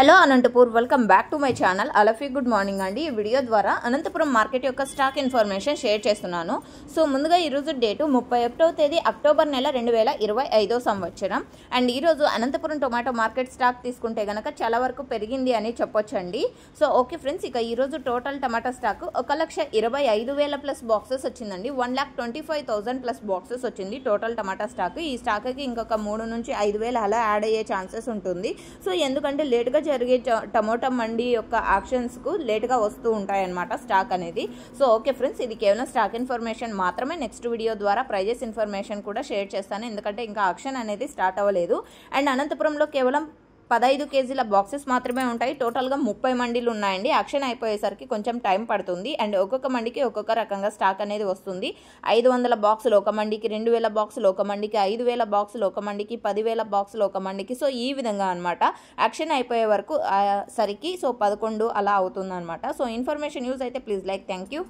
Hello Anantapur, welcome back to my channel. అలఫీ good morning అండి. ఈ వీడియో ద్వారా అనంతపురం మార్కెట్ యొక్క స్టాక్ ఇన్ఫర్మేషన్ షేర్ చేస్తున్నాను. సో ముందుగా ఈరోజు డేటు 31వ తేదీ అక్టోబర్ నెల 2025 సంవత్సరం. అండ్ ఈరోజు అనంతపురం టొమాటో మార్కెట్ స్టాక్ తీసుకుంటే కనుక చాలా వరకు పెరిగింది అని చెప్పొచ్చండి. సో ఓకే ఫ్రెండ్స్, ఇక ఈరోజు టోటల్ టమాటా స్టాక్ 1,25,000 ప్లస్ బాక్సెస్ వచ్చిందండి. 1,25,000 ప్లస్ బాక్సెస్ వచ్చింది టోటల్ టమాటా స్టాక్. ఈ స్టాక్కి ఇంకొక 3 నుంచి 5,000 అలా యాడ్ అయ్యే ఛాన్సెస్ ఉంటుంది. సో ఎందుకంటే లేట్గా జరిగే టమోటా మండి యొక్క ఆక్షన్స్కు లేట్గా వస్తూ ఉంటాయన్నమాట స్టాక్ అనేది. సో ఓకే ఫ్రెండ్స్, ఇది కేవలం స్టాక్ ఇన్ఫర్మేషన్ మాత్రమే. నెక్స్ట్ వీడియో ద్వారా ప్రైజెస్ ఇన్ఫర్మేషన్ కూడా షేర్ చేస్తాను, ఎందుకంటే ఇంకా ఆక్షన్ అనేది స్టార్ట్ అవ్వలేదు. అండ్ అనంతపురంలో కేవలం 15 కేజీల బాక్సెస్ మాత్రమే ఉంటాయి. టోటల్గా 30 మండీలు ఉన్నాయండి. యాక్షన్ అయిపోయేసరికి కొంచెం టైం పడుతుంది. అండ్ ఒక్కొక్క మండికి ఒక్కొక్క రకంగా స్టాక్ అనేది వస్తుంది. 500 బాక్సులు ఒక మండికి, 2,000 బాక్సులు ఒక మండికి, 5,000 బాక్సులు ఒక మండికి, 10,000 బాక్సులు ఒక మండికి. సో ఈ విధంగా అనమాట యాక్షన్ అయిపోయే వరకు సరికి 11 అలా అవుతుంది అనమాట. సో ఇన్ఫర్మేషన్ యూజ్ అయితే ప్లీజ్ లైక్. Thank you.